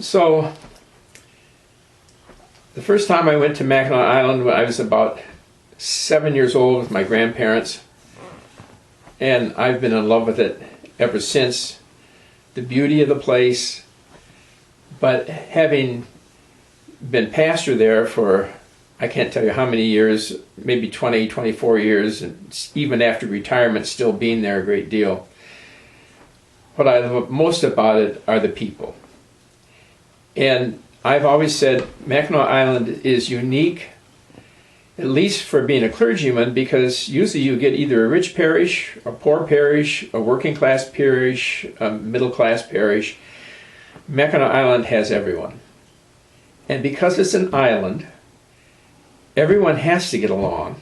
So, the first time I went to Mackinac Island, I was about 7 years old with my grandparents, and I've been in love with it ever since. The beauty of the place, but having been pastor there for, I can't tell you how many years, maybe 20, 24 years, and even after retirement still being there a great deal. What I love most about it are the people. And I've always said Mackinac Island is unique, at least for being a clergyman, because usually you get either a rich parish, a poor parish, a working class parish, a middle class parish. Mackinac Island has everyone. And because it's an island, everyone has to get along,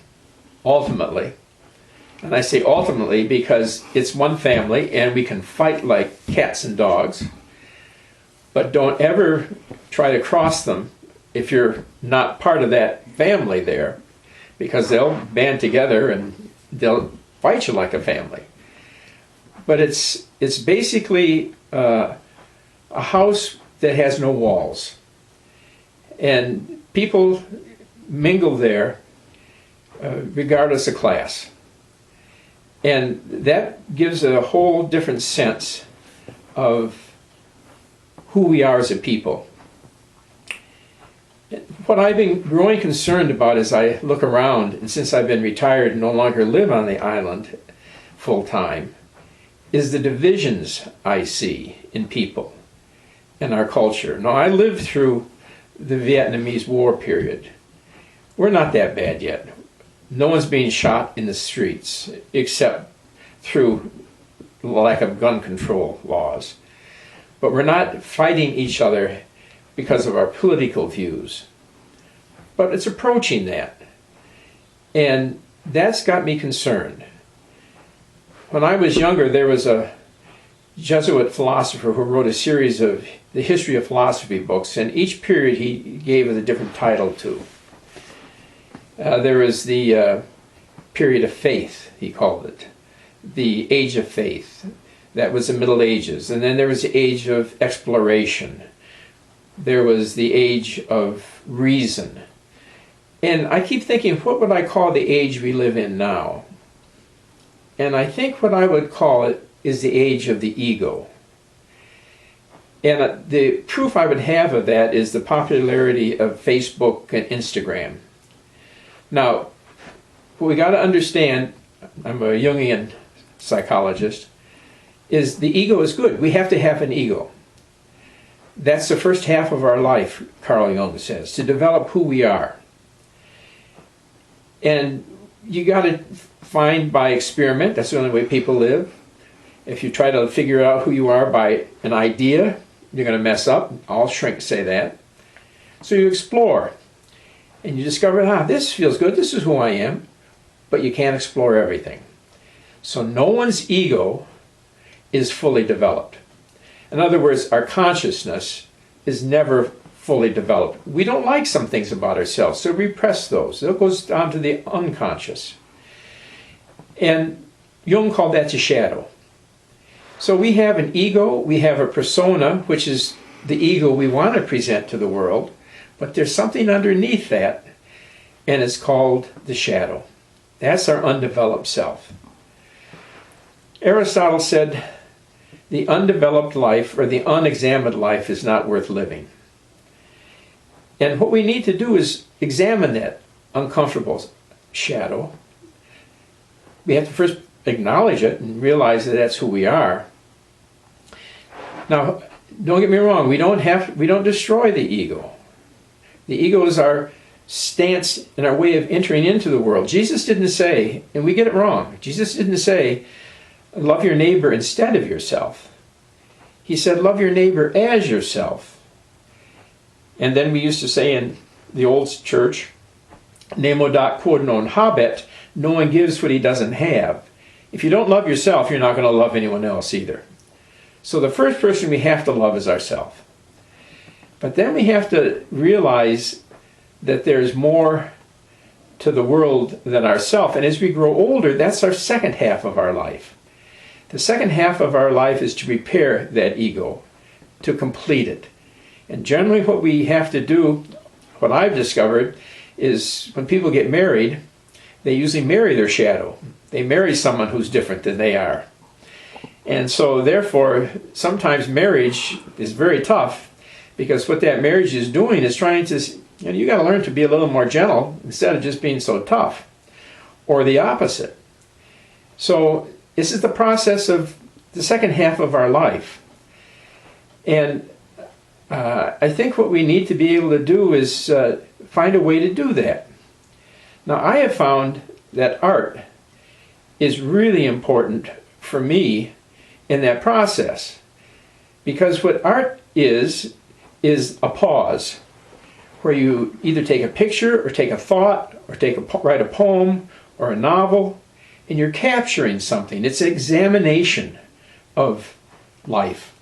ultimately. And I say ultimately because it's one family and we can fight like cats and dogs, but don't ever try to cross them if you're not part of that family there, because they'll band together and they'll fight you like a family. But it's basically a house that has no walls. And people mingle there regardless of class. And that gives a whole different sense of who we are as a people. What I've been growing concerned about as I look around, and since I've been retired and no longer live on the island full time, is the divisions I see in people and our culture. Now, I lived through the Vietnamese War period. We're not that bad yet. No one's being shot in the streets except through lack of gun control laws. But we're not fighting each other because of our political views. But it's approaching that. And that's got me concerned. When I was younger, there was a Jesuit philosopher who wrote a series of the history of philosophy books, and each period he gave it a different title to. There was the period of faith, he called it, the age of faith. That was the Middle Ages. And then there was the age of exploration. There was the age of reason. And I keep thinking, what would I call the age we live in now? And I think what I would call it is the age of the ego. And the proof I would have of that is the popularity of Facebook and Instagram. Now, what we got to understand, I'm a Jungian psychologist, is the ego is good. We have to have an ego. That's the first half of our life, Carl Jung says, to develop who we are. And you got to find by experiment. That's the only way people live. If you try to figure out who you are by an idea, you're going to mess up. All shrinks say that. So you explore. And you discover, this feels good. This is who I am. But you can't explore everything. So no one's ego is fully developed. In other words, our consciousness is never fully developed. We don't like some things about ourselves, so repress those. That goes down to the unconscious. And Jung called that the shadow. So we have an ego, we have a persona, which is the ego we want to present to the world, but there's something underneath that, and it's called the shadow. That's our undeveloped self. Aristotle said, the undeveloped life or the unexamined life is not worth living. And what we need to do is examine that uncomfortable shadow. We have to first acknowledge it and realize that that's who we are. Now, don't get me wrong, we don't destroy the ego. The ego is our stance and our way of entering into the world. Jesus didn't say, and we get it wrong, Jesus didn't say, love your neighbor instead of yourself. He said, love your neighbor as yourself. And then we used to say in the old church, nemo dat quod non habet, no one gives what he doesn't have. If you don't love yourself, you're not going to love anyone else either. So the first person we have to love is ourselves. But then we have to realize that there's more to the world than ourselves. And as we grow older, that's our second half of our life. The second half of our life is to repair that ego, to complete it. And generally what we have to do, what I've discovered, is when people get married, they usually marry their shadow. They marry someone who's different than they are. And so therefore, sometimes marriage is very tough, because what that marriage is doing is trying to, you got to learn to be a little more gentle instead of just being so tough, or the opposite. So this is the process of the second half of our life. And I think what we need to be able to do is find a way to do that. Now, I have found that art is really important for me in that process, because what art is a pause where you either take a picture or take a thought or write a poem or a novel, and you're capturing something. It's an examination of life,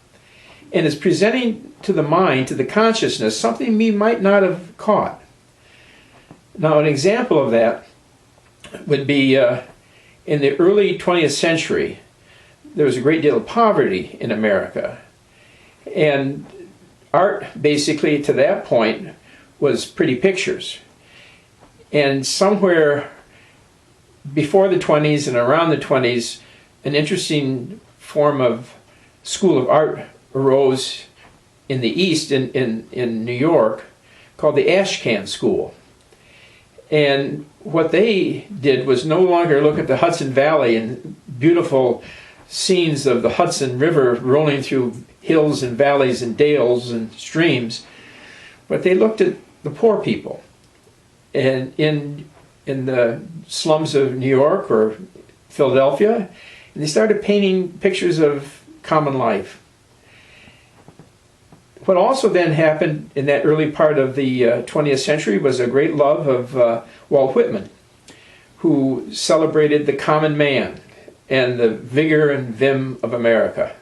and it's presenting to the mind, to the consciousness, something we might not have caught. Now, an example of that would be in the early 20th century, there was a great deal of poverty in America. And art, basically, to that point, was pretty pictures. And somewhere before the 20s and around the 20s, an interesting form of school of art arose in the East, in New York, called the Ashcan School. And what they did was no longer look at the Hudson Valley and beautiful scenes of the Hudson River rolling through hills and valleys and dales and streams, but they looked at the poor people. And in the slums of New York or Philadelphia, and they started painting pictures of common life. What also then happened in that early part of the 20th century was a great love of Walt Whitman, who celebrated the common man and the vigor and vim of America.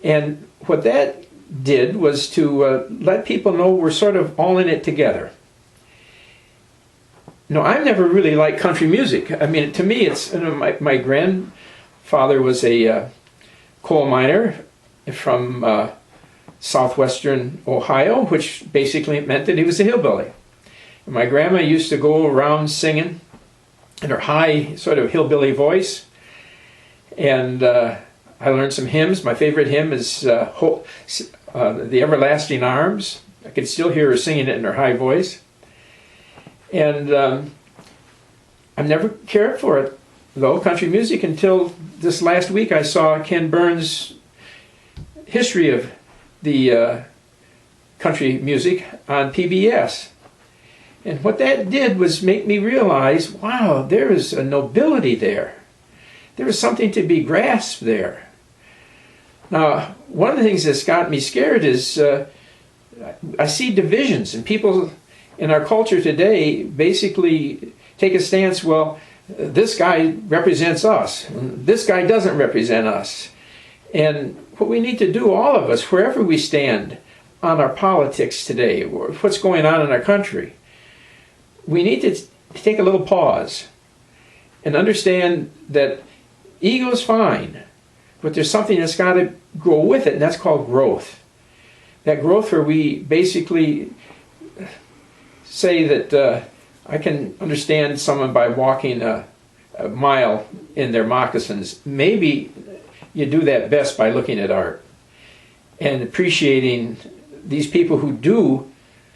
And what that did was to let people know we're sort of all in it together. You know, I've never really liked country music. I mean, to me, it's, my grandfather was a coal miner from southwestern Ohio, which basically meant that he was a hillbilly. And my grandma used to go around singing in her high sort of hillbilly voice. And I learned some hymns. My favorite hymn is The Everlasting Arms. I can still hear her singing it in her high voice. And I've never cared for it, though, country music, until this last week I saw Ken Burns' history of the country music on PBS. And what that did was make me realize, wow, there is a nobility there. There is something to be grasped there. Now, one of the things that's got me scared is I see divisions, and people in our culture today basically take a stance, well, this guy represents us, and this guy doesn't represent us. And what we need to do, all of us, wherever we stand on our politics today, or what's going on in our country, we need to take a little pause and understand that ego's fine, but there's something that's got to go with it, and that's called growth. That growth where we basically say that I can understand someone by walking a mile in their moccasins. Maybe you do that best by looking at art and appreciating these people who do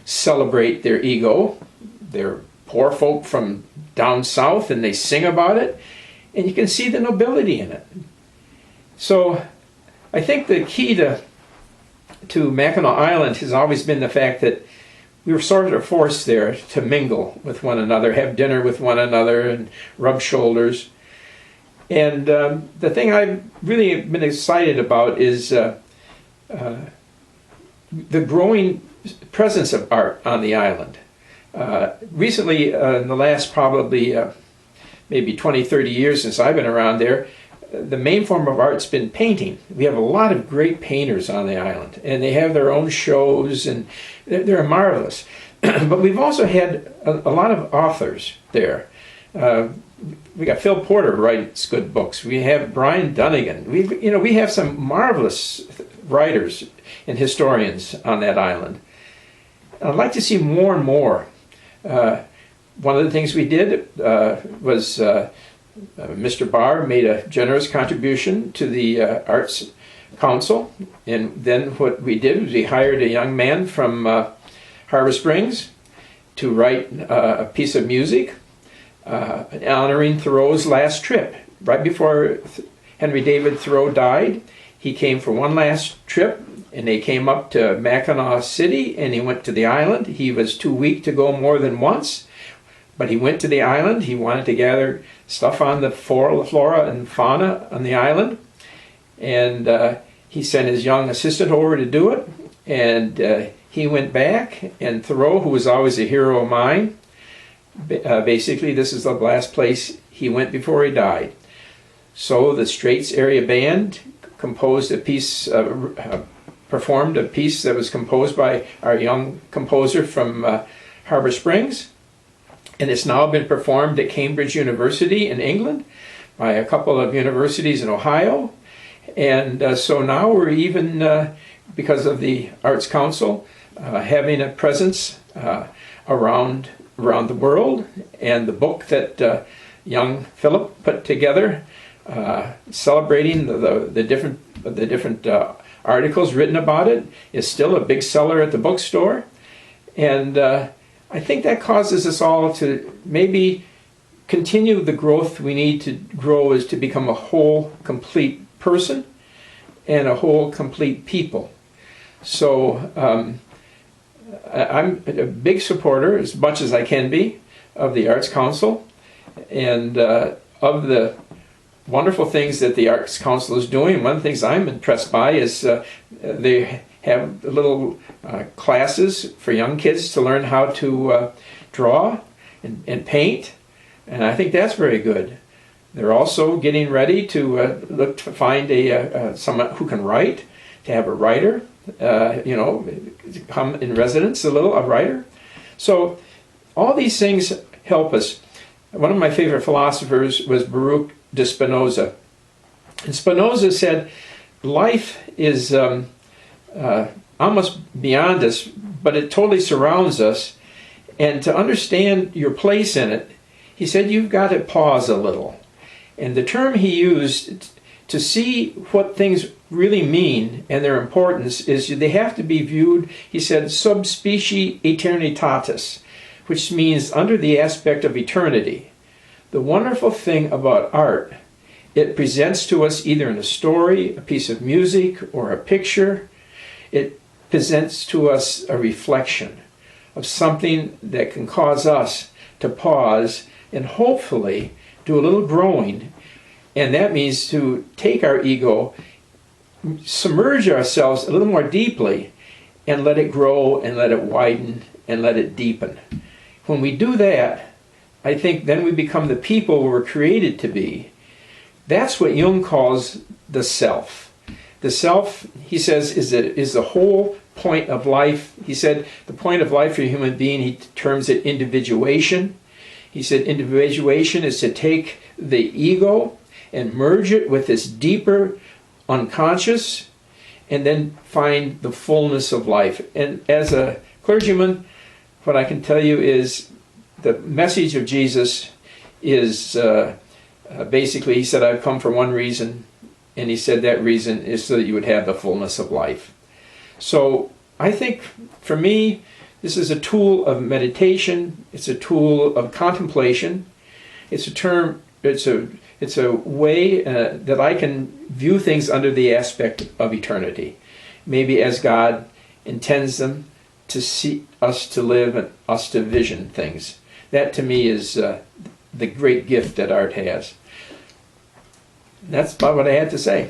celebrate their ego. They're poor folk from down south, and they sing about it, and you can see the nobility in it. So I think the key to Mackinac Island has always been the fact that we were sort of forced there to mingle with one another, have dinner with one another, and rub shoulders. And the thing I've really been excited about is the growing presence of art on the island. Recently, in the last probably maybe 20, 30 years since I've been around there, the main form of art's been painting. We have a lot of great painters on the island, and they have their own shows, and they're marvelous. But we've also had a lot of authors there. We got Phil Porter writes good books. We have Brian Dunnigan. We have some marvelous writers and historians on that island. I'd like to see more and more. One of the things we did was Mr. Barr made a generous contribution to the Arts Council, and then what we did was we hired a young man from Harbor Springs to write a piece of music honoring Thoreau's last trip. Right before Henry David Thoreau died, he came for one last trip, and they came up to Mackinac City, and he went to the island. He was too weak to go more than once, but he went to the island. He wanted to gather stuff on the flora and fauna on the island, and he sent his young assistant over to do it, and he went back, and Thoreau, who was always a hero of mine, basically this is the last place he went before he died. So the Straits Area Band composed a piece, performed a piece that was composed by our young composer from Harbor Springs, and it's now been performed at Cambridge University in England by a couple of universities in Ohio, and so now we're even, because of the Arts Council, having a presence around the world, and the book that young Philip put together, celebrating the different articles written about it, is still a big seller at the bookstore, and I think that causes us all to maybe continue the growth we need to grow, is to become a whole, complete person and a whole, complete people. So I'm a big supporter, as much as I can be, of the Arts Council, and of the wonderful things that the Arts Council is doing. One of the things I'm impressed by is they have little classes for young kids to learn how to draw and paint, and I think that's very good. They're also getting ready to look to find someone who can write, to have a writer, come in residence, a writer. So all these things help us. One of my favorite philosophers was Baruch de Spinoza. And Spinoza said, life is almost beyond us, but it totally surrounds us. And to understand your place in it, he said, you've got to pause a little. And the term he used to see what things really mean and their importance is they have to be viewed, he said, sub specie aeternitatis, which means under the aspect of eternity. The wonderful thing about art, it presents to us either in a story, a piece of music, or a picture. It presents to us a reflection of something that can cause us to pause and hopefully do a little growing. And that means to take our ego, submerge ourselves a little more deeply, and let it grow and let it widen and let it deepen. When we do that, I think then we become the people we were created to be. That's what Jung calls the self. The self, he says, is the whole point of life. He said the point of life for a human being, he terms it individuation. He said individuation is to take the ego and merge it with this deeper unconscious, and then find the fullness of life. And as a clergyman, what I can tell you is the message of Jesus is basically, he said, I've come for one reason, and he said that reason is so that you would have the fullness of life. So I think for me, this is a tool of meditation, it's a tool of contemplation, it's a way that I can view things under the aspect of eternity, maybe as God intends them to see us to live and us to vision things. That to me is the great gift that art has. That's about what I had to say.